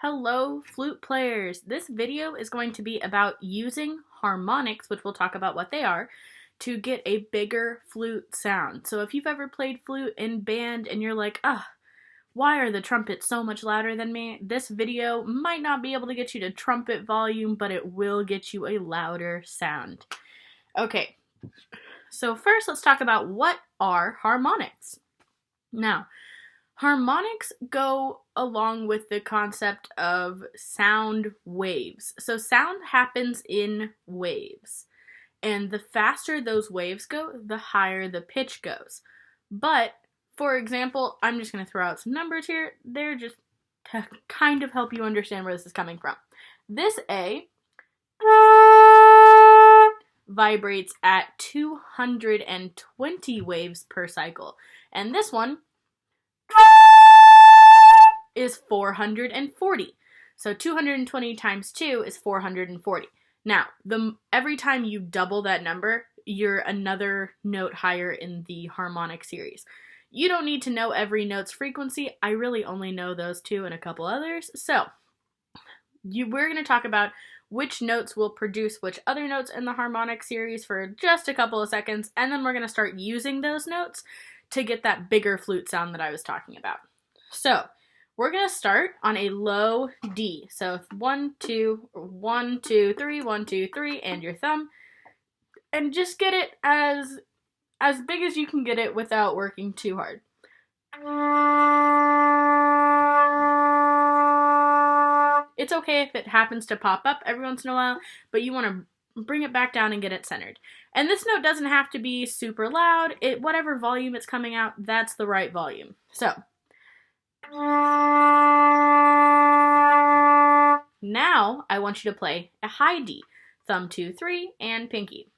Hello, flute players! This video is going to be about using harmonics, which we'll talk about what they are, to get a bigger flute sound. So if you've ever played flute in band and you're like, why are the trumpets so much louder than me? This video might not be able to get you to trumpet volume, but it will get you a louder sound. Okay, so first let's talk about what are harmonics. Now, harmonics go along with the concept of sound waves. So sound happens in waves. And the faster those waves go, the higher the pitch goes. But, for example, I'm just going to throw out some numbers here. They're just to kind of help you understand where this is coming from. This A vibrates at 220 waves per cycle. And this one is 440. So 220 times 2 is 440. Now, every time you double that number, you're another note higher in the harmonic series. You don't need to know every note's frequency. I really only know those two and a couple others. So, we're going to talk about which notes will produce which other notes in the harmonic series for just a couple of seconds, and then we're going to start using those notes to get that bigger flute sound that I was talking about. So, we're going to start on a low D. So 1, 2, 1, 2, 3, 1, 2, 3, and your thumb. And just get it as big as you can get it without working too hard. It's okay if it happens to pop up every once in a while, but you want to bring it back down and get it centered. And this note doesn't have to be super loud. Whatever volume it's coming out, that's the right volume. So, now I want you to play a high D. Thumb 2, 3, and pinky.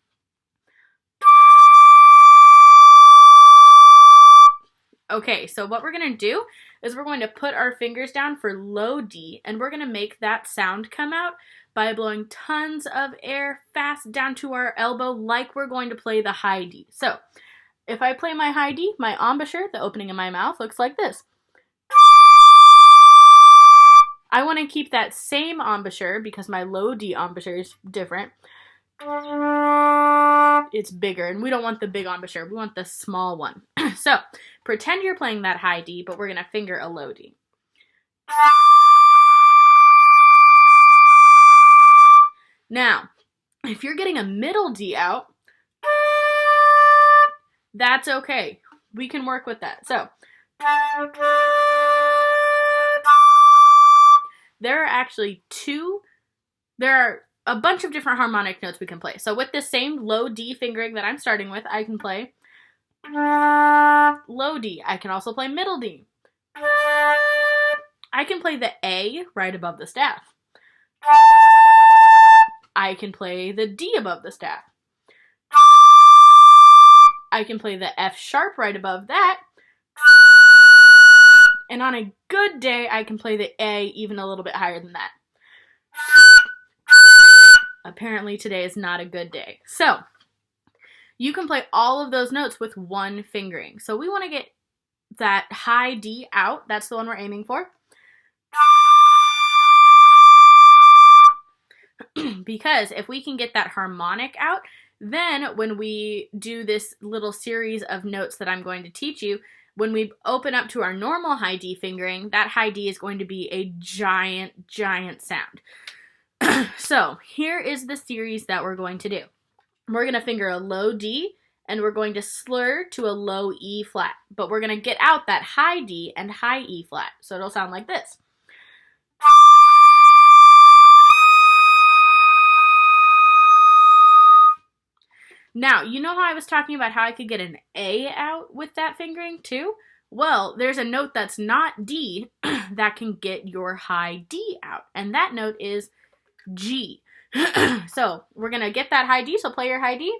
Okay, so what we're going to do is we're going to put our fingers down for low D, and we're going to make that sound come out by blowing tons of air fast down to our elbow like we're going to play the high D. So, if I play my high D, my embouchure, the opening of my mouth, looks like this. I want to keep that same embouchure because my low D embouchure is different. It's bigger, and we don't want the big embouchure. We want the small one. So, pretend you're playing that high D, but we're going to finger a low D. Now, if you're getting a middle D out, that's okay. We can work with that. So, there are a bunch of different harmonic notes we can play. So with this same low D fingering that I'm starting with, I can play low D. I can also play middle D. I can play the A right above the staff. I can play the D above the staff. I can play the F sharp right above that. And on a good day, I can play the A even a little bit higher than that. Apparently today is not a good day. So, you can play all of those notes with one fingering. So we want to get that high D out. That's the one we're aiming for. Because if we can get that harmonic out, then when we do this little series of notes that I'm going to teach you, when we open up to our normal high D fingering, that high D is going to be a giant, giant sound. So, here is the series that we're going to do. We're going to finger a low D, and we're going to slur to a low E flat. But we're going to get out that high D and high E flat. So it'll sound like this. Now, you know how I was talking about how I could get an A out with that fingering too? Well, there's a note that's not D that can get your high D out. And that note is G. So, we're going to get that high D, so play your high D,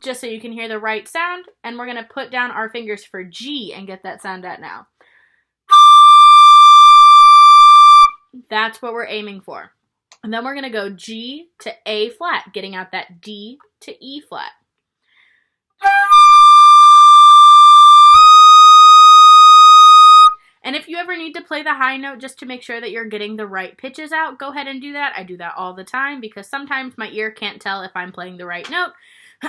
just so you can hear the right sound, and we're going to put down our fingers for G and get that sound out now. That's what we're aiming for. And then we're going to go G to A flat, getting out that D to E flat. And if if you ever need to play the high note just to make sure that you're getting the right pitches out, go ahead and do that. I do that all the time because sometimes my ear can't tell if I'm playing the right note.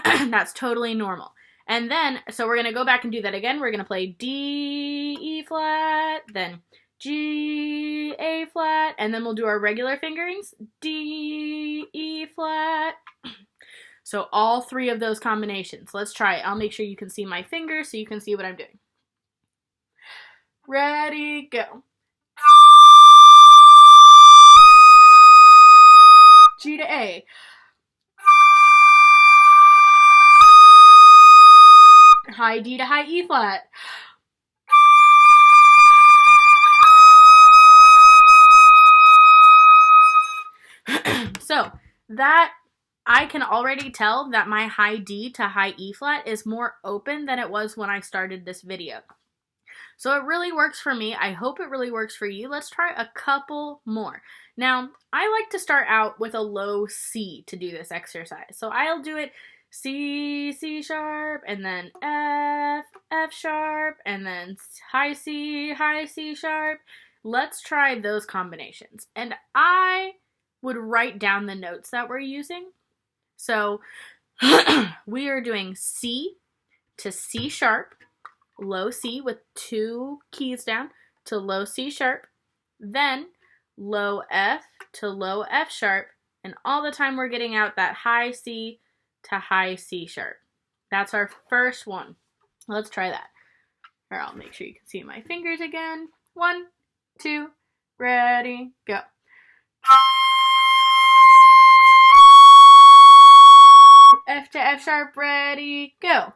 That's totally normal. And then, so we're going to go back and do that again. We're going to play D, E flat, then G, A flat, and then we'll do our regular fingerings. D, E flat. So all three of those combinations. Let's try it. I'll make sure you can see my fingers so you can see what I'm doing. Ready, go. G to A. High D to high E flat. So that I can already tell that my high D to high E flat is more open than it was when I started this video. So it really works for me. I hope it really works for you. Let's try a couple more. Now, I like to start out with a low C to do this exercise. So I'll do it C, C sharp, and then F, F sharp, and then high C sharp. Let's try those combinations. And I would write down the notes that we're using. So we are doing C to C sharp, low C with 2 keys down to low C sharp, then low F to low F sharp, and all the time we're getting out that high C to high C sharp. That's our first one. Let's try that. Or I'll make sure you can see my fingers again. 1, 2, ready, go. F to F sharp, ready, go.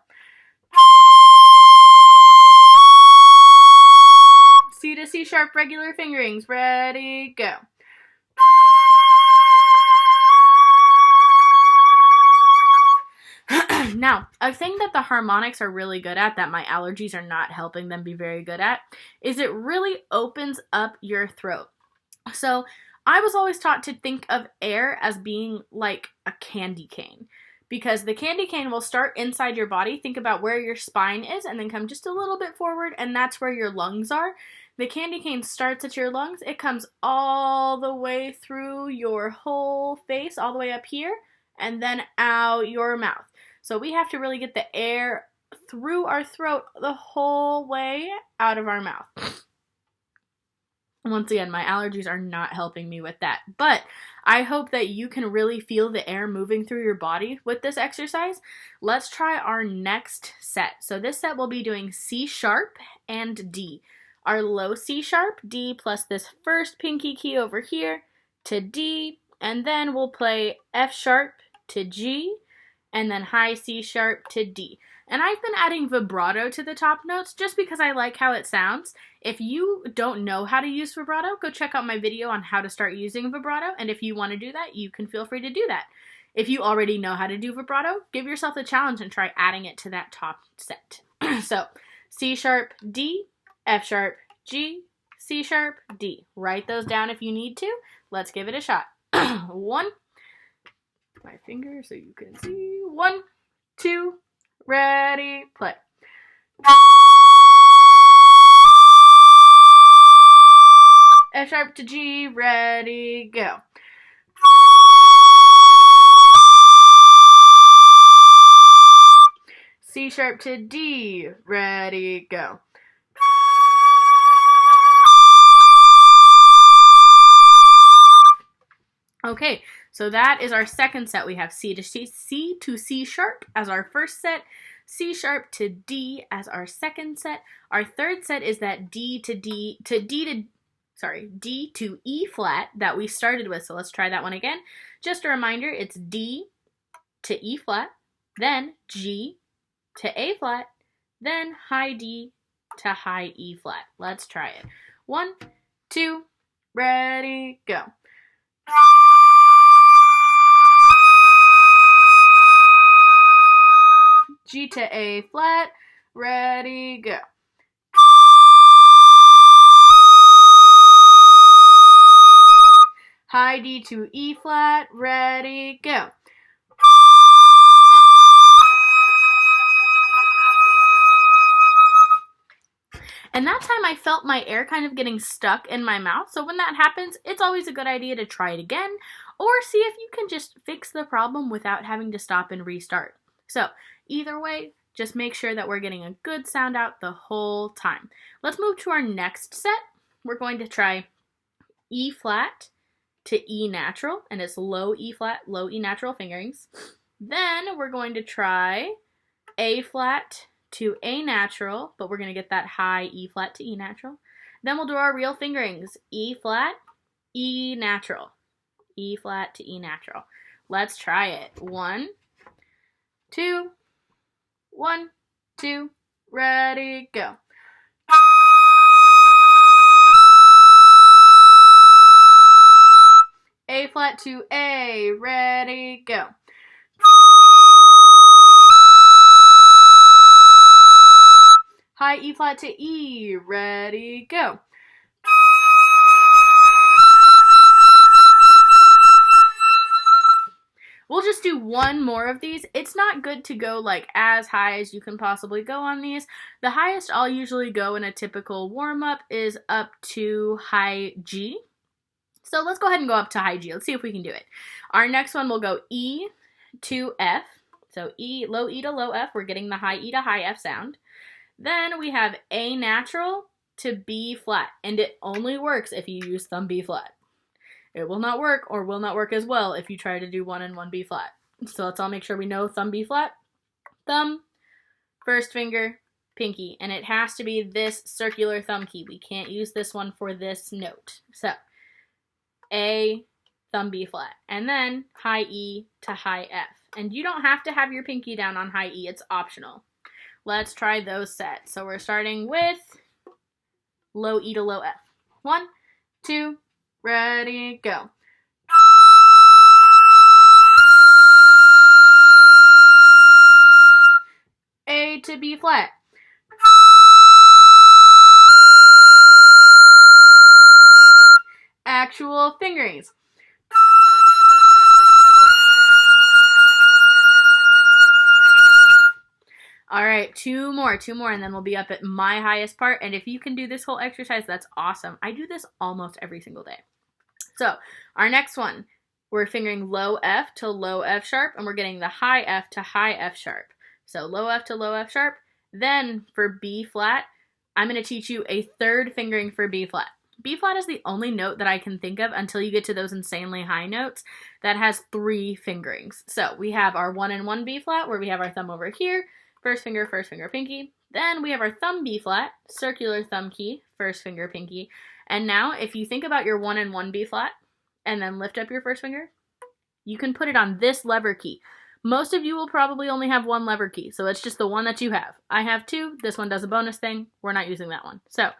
C to C sharp, regular fingerings, ready, go. Now, a thing that the harmonics are really good at, that my allergies are not helping them be very good at, is it really opens up your throat. So I was always taught to think of air as being like a candy cane, because the candy cane will start inside your body. Think about where your spine is and then come just a little bit forward, and that's where your lungs are. The candy cane starts at your lungs. It comes all the way through your whole face, all the way up here, and then out your mouth. So we have to really get the air through our throat the whole way out of our mouth. Once again, my allergies are not helping me with that, but I hope that you can really feel the air moving through your body with this exercise. Let's try our next set. So this set we'll be doing C sharp and D. Our low C sharp, D, plus this first pinky key over here to D, and then we'll play F sharp to G, and then high C sharp to D. And I've been adding vibrato to the top notes just because I like how it sounds. If you don't know how to use vibrato, go check out my video on how to start using vibrato, and if you want to do that, you can feel free to do that. If you already know how to do vibrato, give yourself a challenge and try adding it to that top set. So, C sharp, D, F sharp, G, C sharp, D. Write those down if you need to. Let's give it a shot. 1, my finger so you can see. 1, 2, ready, play. F sharp to G, ready, go. C sharp to D, ready, go. Okay, so that is our second set. We have C to C sharp as our first set, C sharp to D as our second set. Our third set is that D to E flat that we started with. So let's try that one again. Just a reminder, it's D to E flat, then G to A flat, then high D to high E flat. Let's try it. 1, 2, ready, go. G to A flat, ready, go. High D to E flat, ready, go. And that time I felt my air kind of getting stuck in my mouth. So when that happens, it's always a good idea to try it again or see if you can just fix the problem without having to stop and restart. So either way, just make sure that we're getting a good sound out the whole time. Let's move to our next set. We're going to try E flat to E natural, and it's low E flat, low E natural fingerings. Then we're going to try A flat to A natural, but we're going to get that high E flat to E natural. Then we'll do our real fingerings, E flat, E natural, E flat to E natural. Let's try it. 1, 2, 1, 2, ready, go. A flat to A, ready, go. High E flat to E, ready, go. We'll just do one more of these. It's not good to go like as high as you can possibly go on these. The highest I'll usually go in a typical warm-up is up to high G. So let's go ahead and go up to high G. Let's see if we can do it. Our next one will go E to F. So E, low E to low F. We're getting the high E to high F sound. Then we have A natural to B flat, and it only works if you use thumb B flat. It will not work or will not work as well if you try to do 1 and 1 B flat. So let's all make sure we know thumb B flat, thumb, first finger, pinky, and it has to be this circular thumb key. We can't use this one for this note. So A, thumb B flat, and then high E to high F. And you don't have to have your pinky down on high E, it's optional. Let's try those sets. So we're starting with low E to low F. 1, 2, ready, go. A to B flat. Actual fingerings. All right, two more, and then we'll be up at my highest part. And if you can do this whole exercise, that's awesome. I do this almost every single day. So our next one, we're fingering low F to low F sharp, and we're getting the high F to high F sharp. So low F to low F sharp. Then for B flat, I'm going to teach you a third fingering for B flat. B flat is the only note that I can think of until you get to those insanely high notes that has 3 fingerings. So we have our 1 and 1 B flat where we have our thumb over here, first finger, pinky. Then we have our thumb B flat, circular thumb key, first finger, pinky. And now if you think about your 1 and 1 B flat and then lift up your first finger, you can put it on this lever key. Most of you will probably only have 1 lever key, so it's just the one that you have. I have 2. This one does a bonus thing. We're not using that one. So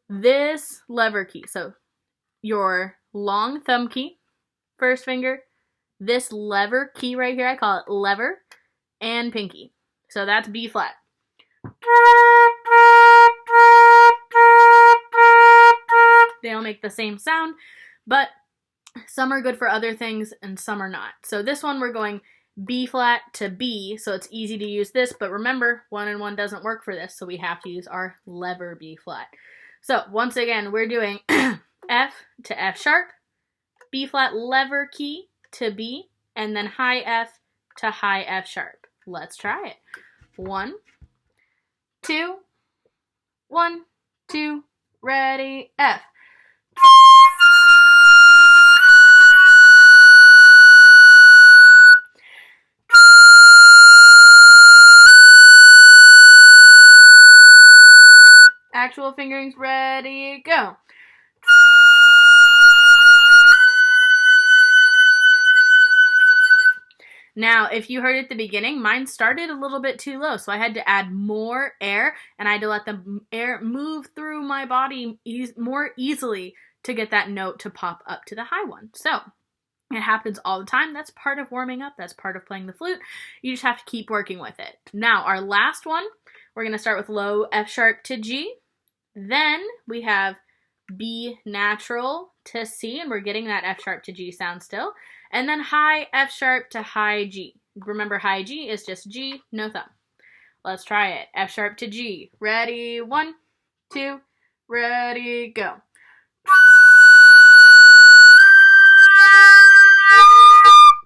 this lever key, so your long thumb key, first finger, this lever key right here, I call it lever, and pinky. So that's B flat. They all make the same sound, but some are good for other things and some are not. So this one we're going B flat to B, so it's easy to use this, but remember, 1 and 1 doesn't work for this, so we have to use our lever B flat. So once again, we're doing F to F sharp, B flat lever key to B, and then high F to high F sharp. Let's try it. 1, 2, 1, 2, ready, F. Actual fingerings, ready, go. Now, if you heard at the beginning, mine started a little bit too low, so I had to add more air, and I had to let the air move through my body more easily to get that note to pop up to the high one. So it happens all the time. That's part of warming up. That's part of playing the flute. You just have to keep working with it. Now, our last one, we're going to start with low F sharp to G. Then we have B natural to C, and we're getting that F sharp to G sound still. And then high F sharp to high G. Remember, high G is just G, no thumb. Let's try it. F sharp to G. Ready? 1, 2, ready, go.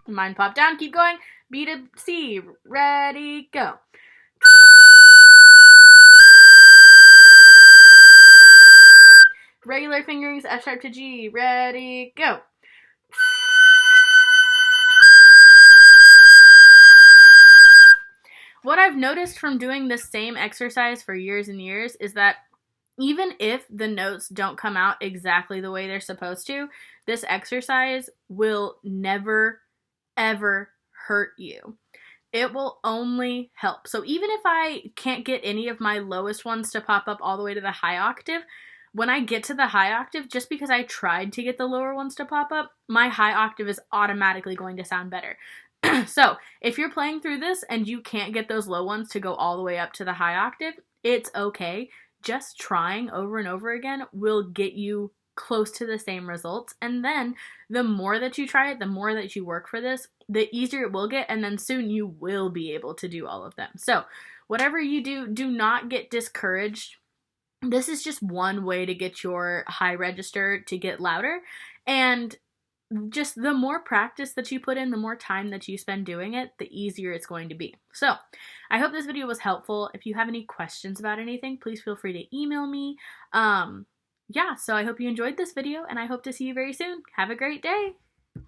Mine popped down, keep going. B to C, ready, go. Regular fingerings, F sharp to G, ready, go. What I've noticed from doing this same exercise for years and years is that even if the notes don't come out exactly the way they're supposed to, this exercise will never, ever hurt you. It will only help. So even if I can't get any of my lowest ones to pop up all the way to the high octave, when I get to the high octave, just because I tried to get the lower ones to pop up, my high octave is automatically going to sound better. So if you're playing through this and you can't get those low ones to go all the way up to the high octave, it's okay. Just trying over and over again will get you close to the same results. And then the more that you try it, the more that you work for this, the easier it will get. And then soon you will be able to do all of them. So whatever you do, do not get discouraged. This is just one way to get your high register to get louder. And just the more practice that you put in, the more time that you spend doing it, the easier it's going to be. So I hope this video was helpful. If you have any questions about anything, please feel free to email me. Yeah, so I hope you enjoyed this video, and I hope to see you very soon. Have a great day.